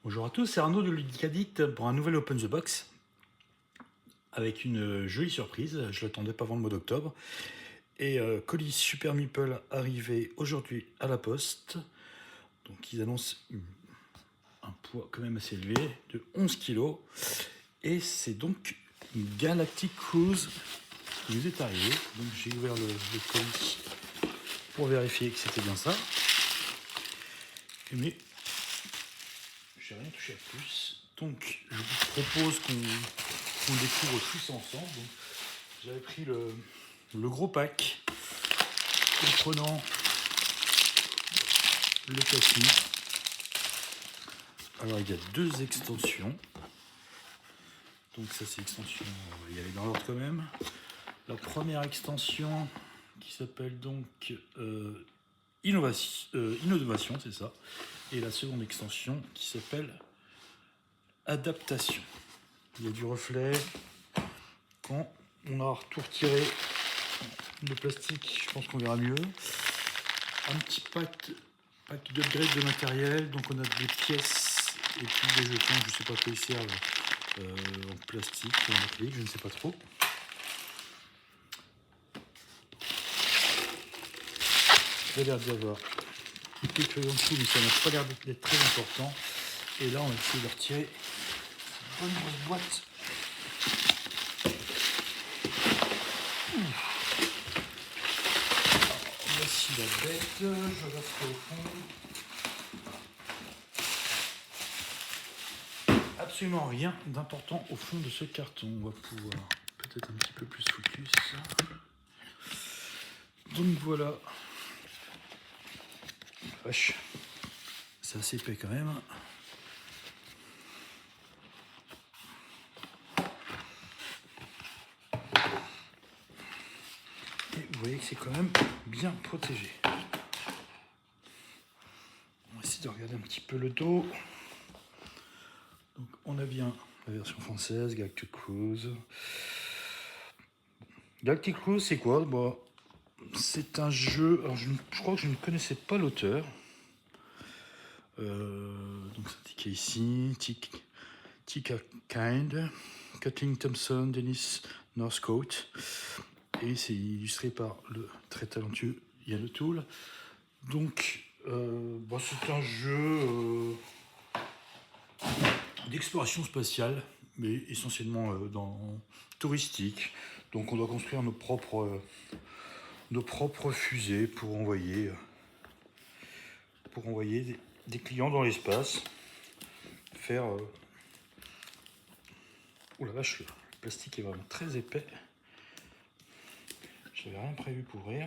Bonjour à tous, c'est Arnaud de Ludic Addict pour un nouvel Open the Box avec une jolie surprise. Je l'attendais pas avant le mois d'octobre. Et colis Super Meeple arrivé aujourd'hui à la poste. Donc ils annoncent un poids quand même assez élevé de 11 kg. Et c'est donc une Galactic Cruise qui nous est arrivée. Donc j'ai ouvert le colis pour vérifier que c'était bien ça. Mais j'ai rien touché à plus. Donc je vous propose qu'on découvre tous ensemble. Donc, j'avais pris le gros pack comprenant le casting. Alors il y a deux extensions. Donc ça c'est l'extension, on va y aller dans l'ordre quand même. La première extension qui s'appelle donc Innovation, c'est ça. Et la seconde extension qui s'appelle Adaptation. Il y a du reflet. Quand on aura tout retiré le plastique, je pense qu'on verra mieux. Un petit pack d'upgrade de matériel. Donc on a des pièces et puis des jetons, je ne sais pas à quoi ils servent, en plastique, en acrylique, je ne sais pas trop. Il a l'air d'y avoir quelques crayons en dessous, mais ça n'a pas l'air d'être très important. Et là on va essayer de retirer une bonne grosse boîte. Voici la bête, je resterai au fond. Absolument rien d'important au fond de ce carton. On va pouvoir peut-être un petit peu plus focus. Donc voilà. Vache, c'est assez épais quand même. Et vous voyez que c'est quand même bien protégé. On va essayer de regarder un petit peu le dos. Donc on a bien la version française, Galactic Cruise. Galactic Cruise, c'est quoi? Bon, c'est un jeu. Alors je crois que je ne connaissais pas l'auteur. Donc c'est indiqué ici. Tika Kind, Kathleen Thompson, Dennis Northcote. Et c'est illustré par le très talentueux Yann O'Toole. Donc c'est un jeu d'exploration spatiale, mais essentiellement touristique. Donc on doit construire nos propres fusées pour envoyer des clients dans l'espace, faire... Ouh la vache, le plastique est vraiment très épais. J'avais rien prévu pour ouvrir.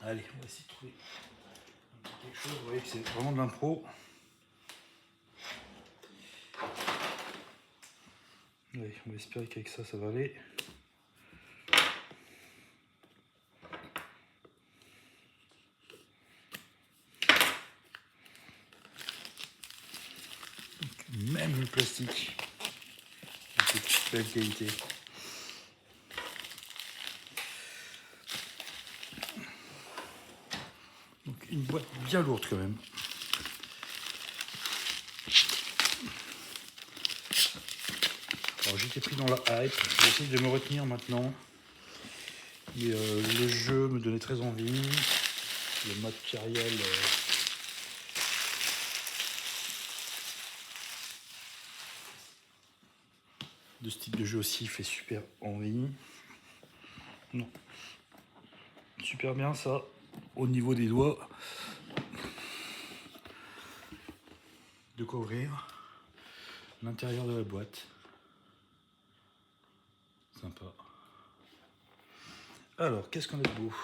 Allez, on va essayer de trouver quelque chose. Vous voyez que c'est vraiment de l'impro. Allez, on va espérer qu'avec ça, ça va aller. Même le plastique est de belle qualité. Donc une boîte bien lourde quand même. Alors j'étais pris dans la hype, je vais essayer de me retenir maintenant. Mais le jeu me donnait très envie. Le matériel de ce type de jeu aussi fait super envie. Non. Super bien ça, au niveau des doigts. De quoi ouvrir l'intérieur de la boîte. Sympa. Alors, qu'est-ce qu'on a de beau?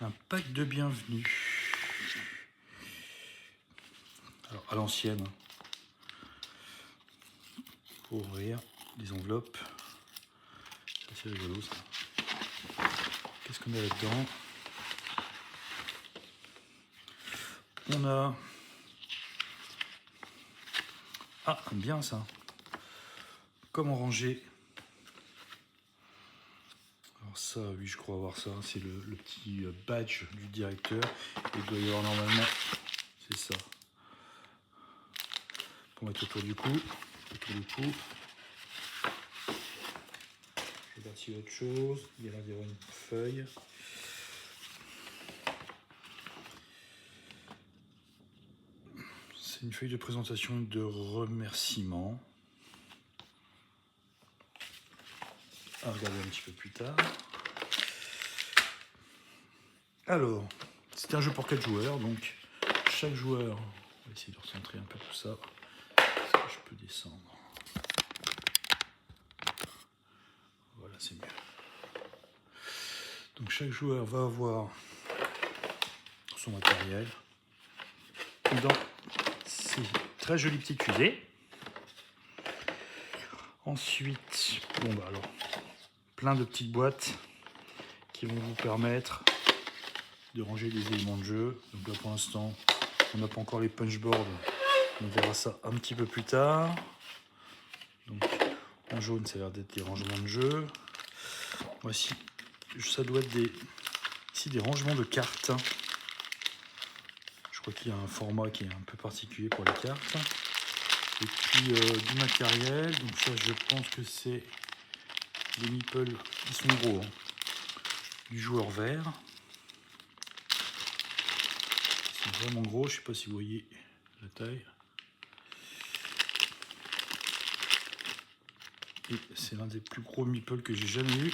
Un pack de bienvenue. Alors, à l'ancienne. Pour ouvrir des enveloppes. C'est assez rigolo ça. Qu'est-ce qu'on a là-dedans? On a... Ah, bien ça. Comment ranger? Alors ça, oui, je crois avoir ça. C'est le petit badge du directeur. Il doit y avoir normalement, c'est ça, pour mettre autour du cou. Autour du cou. Je regarde s'il y a autre chose. Il y a là une feuille. C'est une feuille de présentation de remerciements. À regarder un petit peu plus tard. Alors, c'est un jeu pour 4 joueurs, donc chaque joueur, on va essayer de recentrer un peu tout ça. Est-ce que je peux descendre? Voilà, c'est mieux. Donc chaque joueur va avoir son matériel dans ces très jolies petites fusées. Ensuite, bon bah alors, plein de petites boîtes qui vont vous permettre de ranger les éléments de jeu. Donc là pour l'instant, on n'a pas encore les punchboards. On verra ça un petit peu plus tard. Donc en jaune, ça a l'air d'être des rangements de jeu. Voici, ça doit être ici des rangements de cartes. Je crois qu'il y a un format qui est un peu particulier pour les cartes. Et puis du matériel. Donc ça, je pense que c'est des meeples qui sont gros. Hein. Du joueur vert. C'est vraiment gros. Je ne sais pas si vous voyez la taille. Et c'est l'un des plus gros meeples que j'ai jamais eu.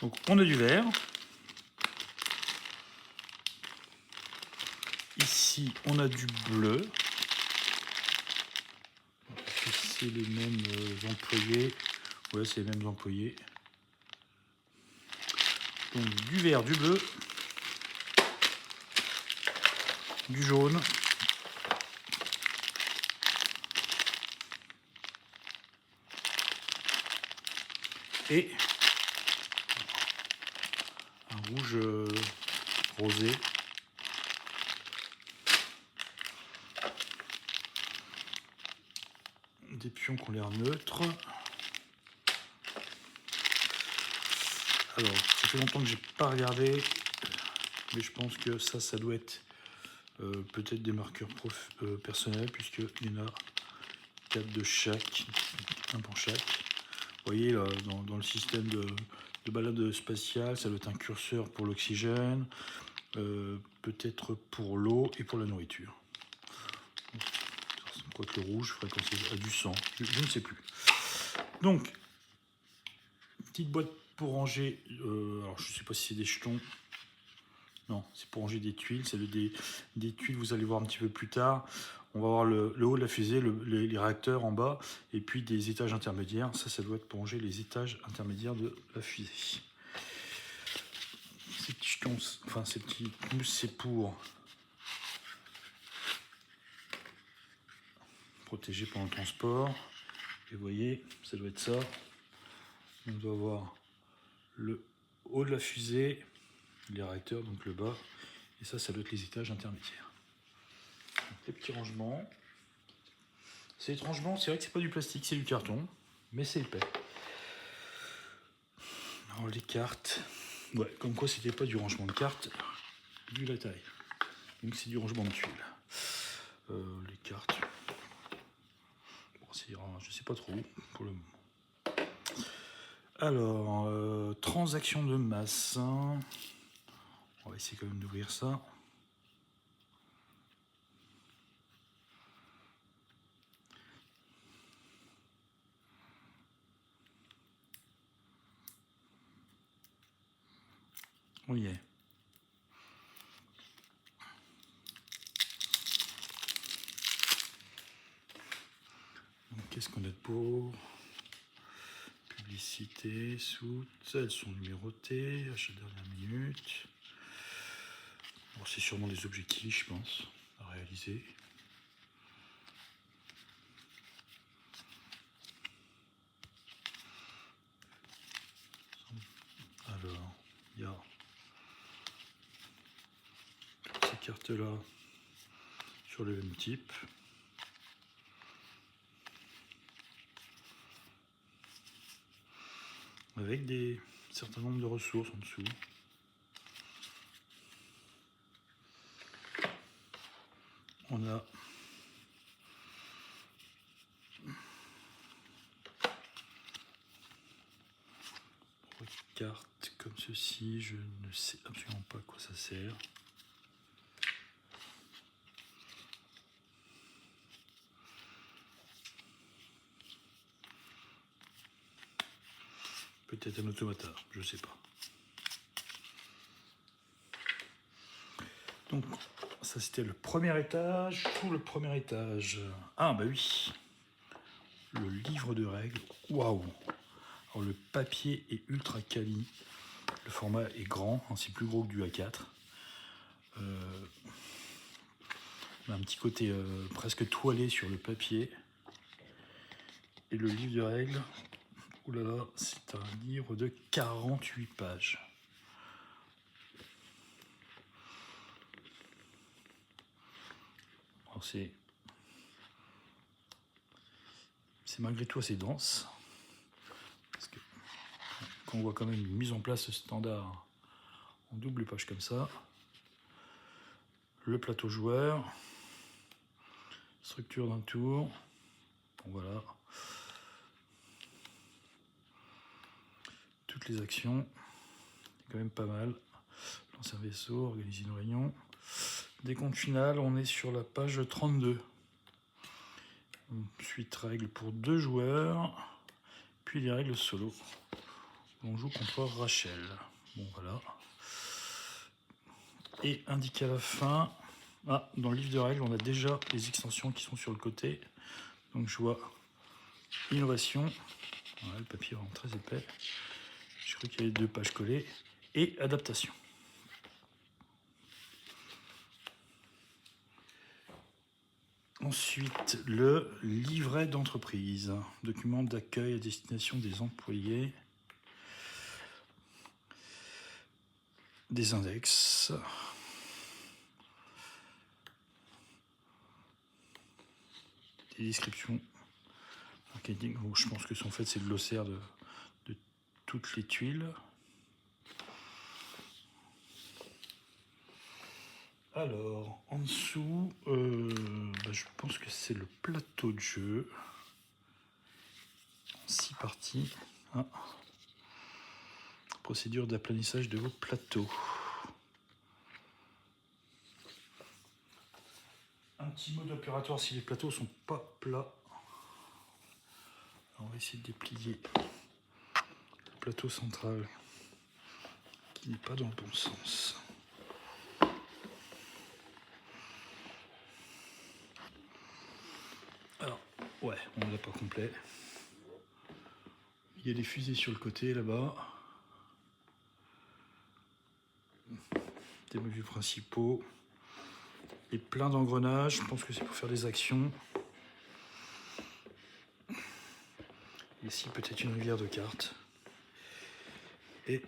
Donc on a du vert. Ici on a du bleu. C'est les mêmes employés. Ouais, c'est les mêmes employés. Donc du vert, du bleu, du jaune. Et un rouge rosé. Des pions qui ont l'air neutres. Alors, ça fait longtemps que j'ai pas regardé, mais je pense que ça doit être peut-être des marqueurs personnels, puisqu'il y en a 4 de chaque, un pour chaque. Vous voyez, là, dans le système de balade spatiale, ça doit être un curseur pour l'oxygène, peut-être pour l'eau et pour la nourriture. Quoique le rouge ferait penser à du sang, je ne sais plus. Donc, petite boîte pour ranger, alors je ne sais pas si c'est des jetons. Non, c'est pour ranger des tuiles. C'est des tuiles, vous allez voir un petit peu plus tard. On va voir le haut de la fusée, les réacteurs en bas, et puis des étages intermédiaires. Ça doit être pour ranger les étages intermédiaires de la fusée. Ces petits jetons, enfin ces petits mousses, c'est pour protéger pendant le transport. Et vous voyez, ça doit être ça. On doit voir le haut de la fusée, les réacteurs, donc le bas. Et ça doit être les étages intermédiaires. Donc, les petits rangements. C'est étrangement, c'est vrai que c'est pas du plastique, c'est du carton, mais c'est épais. Alors les cartes, ouais, comme quoi c'était pas du rangement de cartes, vu la taille. Donc c'est du rangement de tuiles. Les cartes, bon, ça ira, je sais pas trop pour le moment. Alors, transaction de masse. On va essayer quand même d'ouvrir ça. Oui. Qu'est-ce qu'on a de beau? Publicité, soutes, elles sont numérotées, achat dernière minute. Bon, c'est sûrement des objectifs, je pense, à réaliser. Alors, il y a ces cartes-là sur le même type. avec des certain nombre de ressources en dessous. On a trois cartes comme ceci, je ne sais absolument pas à quoi ça sert. Peut-être un automata, je sais pas. Donc ça c'était le premier étage. Sous le premier étage, ah bah oui, le livre de règles. Waouh. Alors le papier est ultra quali. Le format est grand, hein, c'est plus gros que du A4. On a un petit côté presque toilé sur le papier. Et le livre de règles, oulala, c'est un livre de 48 pages. Alors c'est malgré tout assez dense. Parce que quand on voit quand même une mise en place standard en double page comme ça. Le plateau joueur. Structure d'un tour. Bon, voilà. Toutes les actions. C'est quand même pas mal. Lancer un vaisseau, organiser une réunion. Décompte final, on est sur la page 32. Ensuite, règles pour 2 joueurs. Puis les règles solo. On joue contre Rachel. Bon, voilà. Et indiqué à la fin. Ah, dans le livre de règles, on a déjà les extensions qui sont sur le côté. Donc je vois innovation. Voilà, le papier est vraiment très épais. Je crois qu'il y avait 2 pages collées. Et adaptation. Ensuite, le livret d'entreprise. Document d'accueil à destination des employés. Des index. Des descriptions marketing. Bon, je pense que en fait c'est le glossaire de toutes les tuiles. Alors, en dessous, je pense que c'est le plateau de jeu. En 6 parties. Ah. Procédure d'aplanissage de vos plateaux. Un petit mode opératoire si les plateaux sont pas plats. Alors, on va essayer de déplier le plateau central qui n'est pas dans le bon sens. Alors, ouais, on ne l'a pas complet. Il y a des fusées sur le côté là-bas. Des modules principaux. Et plein d'engrenages. Je pense que c'est pour faire des actions. Ici, peut-être une rivière de cartes. Et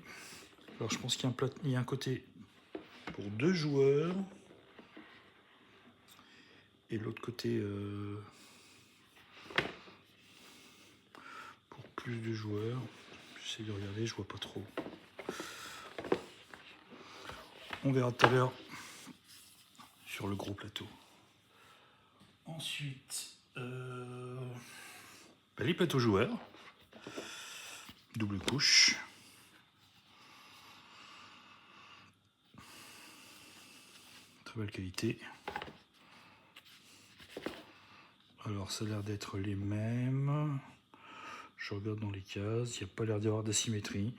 alors, je pense qu'il y a un côté pour 2 joueurs. Et l'autre côté pour plus de joueurs. J'essaie de regarder, je vois pas trop. On verra tout à l'heure sur le gros plateau. Ensuite, les plateaux joueurs. Double couche. Très belle qualité. Alors ça a l'air d'être les mêmes. Je regarde dans les cases, il n'y a pas l'air d'y avoir d'asymétrie.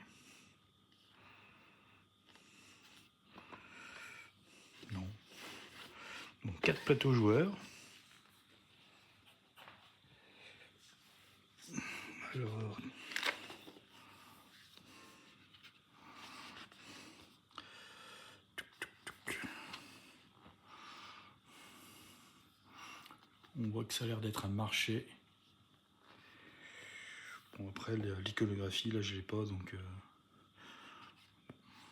Non. Donc 4 plateaux joueurs. Alors, on voit que ça a l'air d'être un marché. Bon, après l'iconographie là je l'ai pas, donc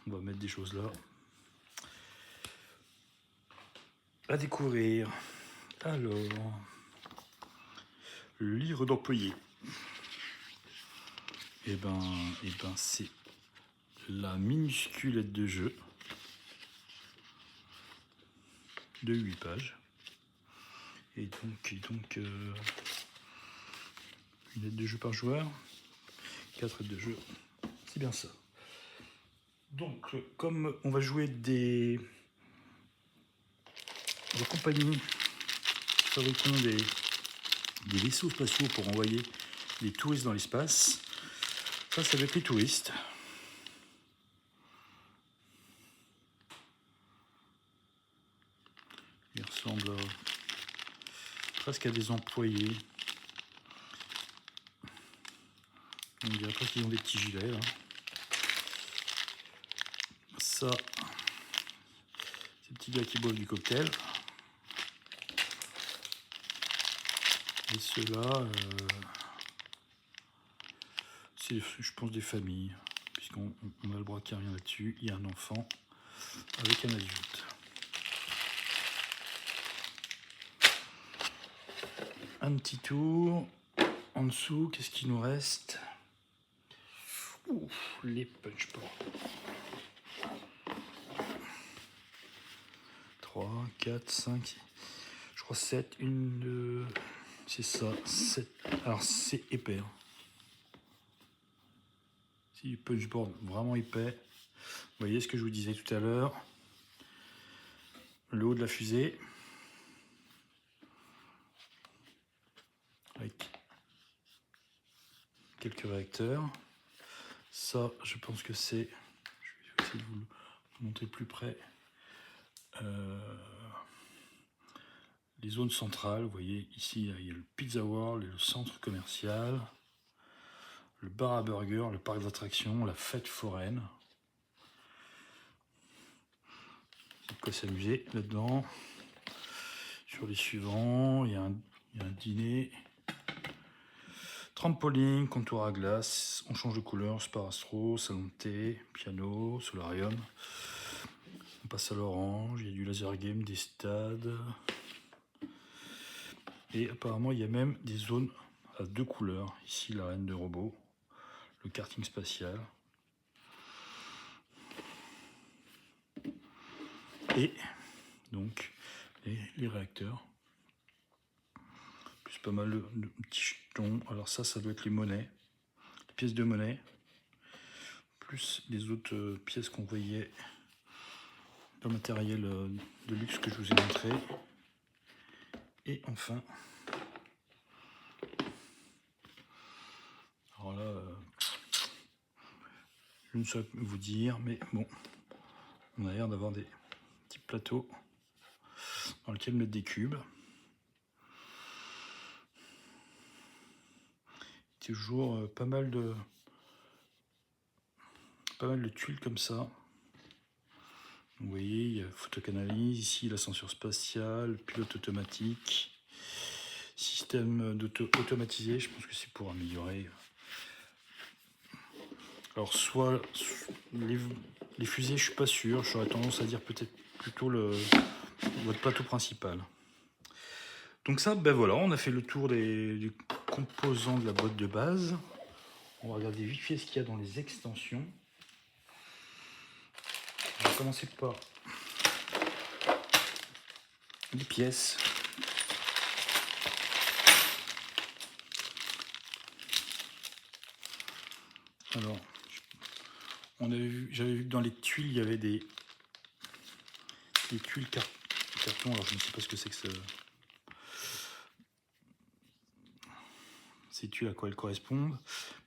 on va mettre des choses là à découvrir. Alors, le livre d'employé. et ben c'est la minuscule aide de jeu de 8 pages. Et donc une aide de jeu par joueur, 4 aides de jeu, c'est bien ça. Donc comme on va jouer des compagnies fabriquant des vaisseaux spatiaux pour envoyer des touristes dans l'espace, ça va être les touristes. Il ressemble presque à des employés. On dirait presque qu'ils ont des petits gilets là. Ça, ces petits gars qui boivent du cocktail. Et ceux-là, c'est, je pense, des familles, puisqu'on a le bras qui revient là-dessus. Il y a un enfant avec un adulte. Un petit tour. En dessous, qu'est-ce qu'il nous reste? Ouf, les punchboards. 3, 4, 5, je crois 7, une, 2, c'est ça, 7. Alors c'est épais. Hein. C'est du punchboard vraiment épais. Vous voyez ce que je vous disais tout à l'heure. Le haut de la fusée. Avec quelques réacteurs. Ça, je pense que c'est... Je vais essayer de vous le montrer plus près. Les zones centrales, vous voyez ici, il y a le Pizza World, le centre commercial, le bar à burger, le parc d'attractions, la fête foraine. C'est de quoi s'amuser là-dedans. Sur les suivants, il y a un dîner. Trampoline, comptoir à glace, on change de couleur, Spar Astro, salon de thé, piano, solarium. On passe à l'orange, il y a du laser game, des stades. Et apparemment, il y a même des zones à 2 couleurs. Ici, l'arène de robots, le karting spatial. Et donc, les réacteurs. Plus pas mal de petits jetons. Alors ça doit être les monnaies, les pièces de monnaie. Plus les autres pièces qu'on voyait dans le matériel de luxe que je vous ai montré. Et enfin, alors là, je ne saurais vous dire, mais bon, on a l'air d'avoir des petits plateaux dans lesquels mettre des cubes. Toujours pas mal de tuiles comme ça. Vous voyez, il y a photocanalyse, ici la censure spatiale, pilote automatique, système automatisé, je pense que c'est pour améliorer. Alors soit les fusées, je suis pas sûr, j'aurais tendance à dire peut-être plutôt votre plateau principal. Donc ça, ben voilà, on a fait le tour des composants de la boîte de base. On va regarder vite fait ce qu'il y a dans les extensions. On va commencer par les pièces. Alors, j'avais vu que dans les tuiles, il y avait des tuiles carton. Alors, je ne sais pas ce que c'est que ça. Ces tuiles à quoi elles correspondent.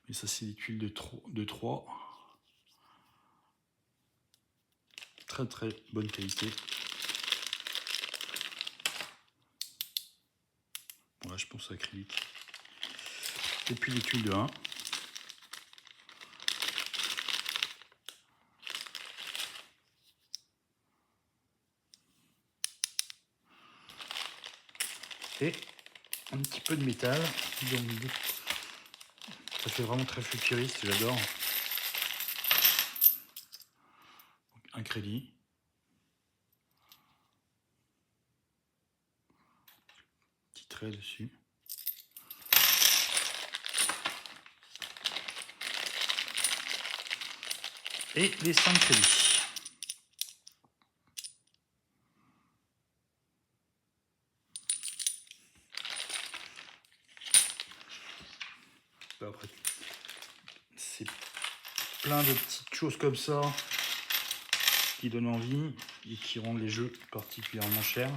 Mais ça, c'est des tuiles de 3. Très très bonne qualité. Voilà, je pense à acrylique. Et puis les tuiles de 1. Et un petit peu de métal. Donc, ça fait vraiment très futuriste, j'adore. Un crédit. Petit trait dessus. et les 5 crédits. Après, c'est plein de petites choses comme ça qui donnent envie et qui rendent les jeux particulièrement chers.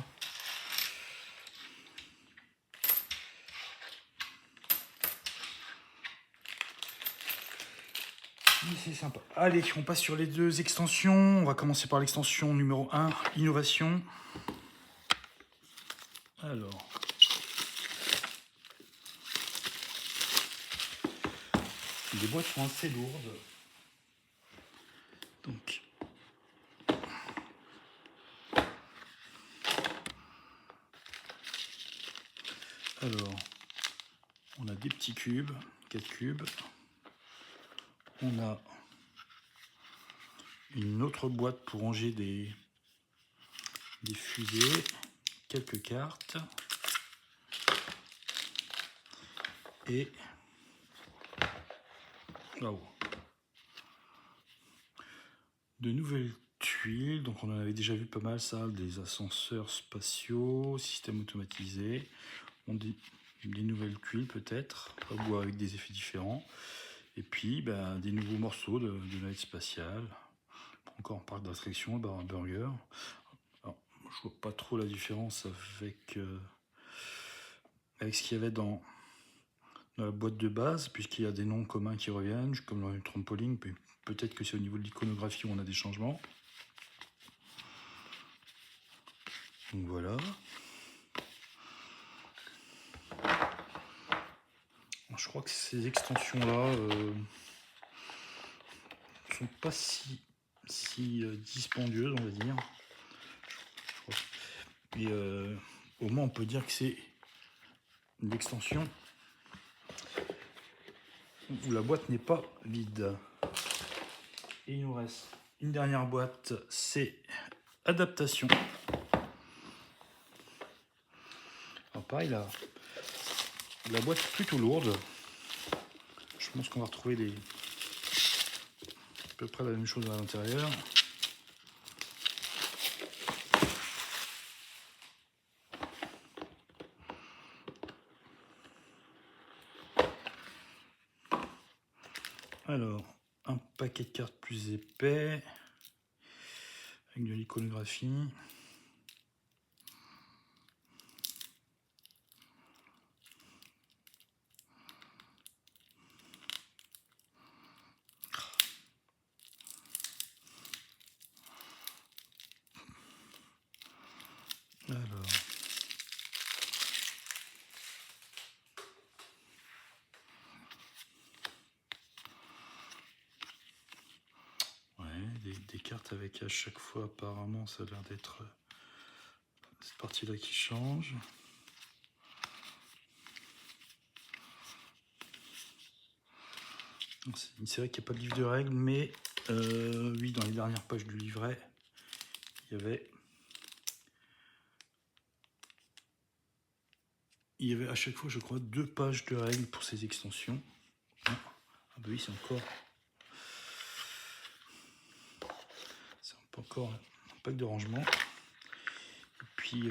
C'est sympa. Allez, on passe sur les 2 extensions. On va commencer par l'extension numéro 1, innovation. Alors, les boîtes sont assez lourdes. Donc, alors, on a des petits cubes, 4 cubes. On a une autre boîte pour ranger des fusées, quelques cartes et de nouvelles tuiles. Donc on en avait déjà vu pas mal ça, des ascenseurs spatiaux, système automatisé. On dit des nouvelles tuiles peut-être, ou avec des effets différents. Et puis des nouveaux morceaux de navette spatiale. Encore on parle d'attraction, un burger. Alors, je vois pas trop la différence avec ce qu'il y avait dans la boîte de base, puisqu'il y a des noms communs qui reviennent, comme dans le trampoline. Peut-être que c'est au niveau de l'iconographie où on a des changements. Donc voilà. Je crois que ces extensions-là sont pas si dispendieuses, on va dire. Et au moins, on peut dire que c'est une extension où la boîte n'est pas vide. Et il nous reste une dernière boîte, c'est adaptation. Alors pareil, la boîte est plutôt lourde. Je pense qu'on va retrouver à peu près la même chose à l'intérieur. Alors, un paquet de cartes plus épais, avec de l'iconographie. Alors, des cartes avec à chaque fois, apparemment, ça a l'air d'être cette partie-là qui change. C'est vrai qu'il n'y a pas de livre de règles, mais oui, dans les dernières pages du livret, il y avait à chaque fois, je crois, 2 pages de règles pour ces extensions. Ah bah oui, c'est encore un pack de rangement. Et puis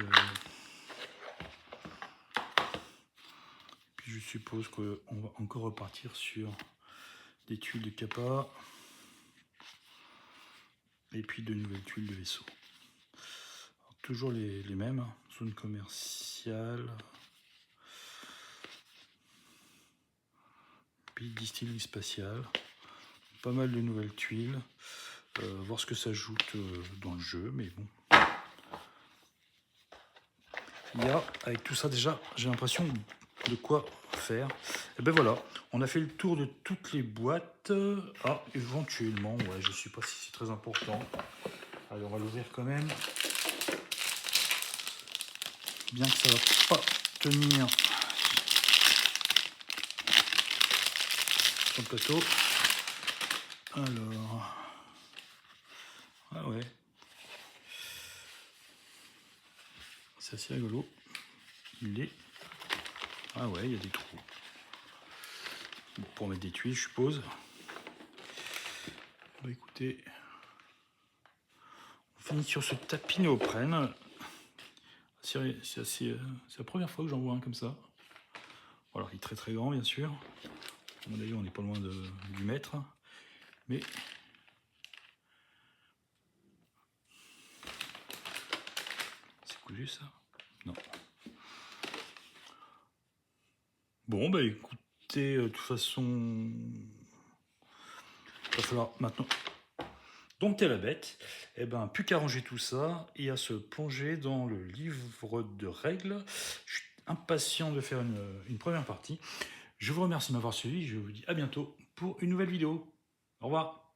je suppose qu'on va encore repartir sur des tuiles de Kappa et puis de nouvelles tuiles de vaisseau. Alors, toujours les mêmes, hein. Zone commerciale, puis distillerie spatiale, pas mal de nouvelles tuiles, voir ce que ça ajoute dans le jeu, mais bon. Il y a, avec tout ça déjà, j'ai l'impression de quoi faire. Et ben voilà, on a fait le tour de toutes les boîtes. Ah, éventuellement, ouais, je sais pas si c'est très important. Allez, on va l'ouvrir quand même. Bien que ça va pas tenir sur le plateau. Alors, ah ouais, c'est assez rigolo. Ah ouais, il y a des trous. Pour mettre des tuiles, je suppose. Bah écoutez, on finit sur ce tapis néoprène. C'est la première fois que j'en vois un comme ça. Voilà, il est très très grand bien sûr. À mon avis, on n'est pas loin du mètre. Mais c'est cousu ça? Non. Bon, bah écoutez, de toute façon, il va falloir maintenant dompter la bête. Et ben, plus qu'à ranger tout ça et à se plonger dans le livre de règles. Je suis impatient de faire une première partie. Je vous remercie de m'avoir suivi. Je vous dis à bientôt pour une nouvelle vidéo. Au revoir.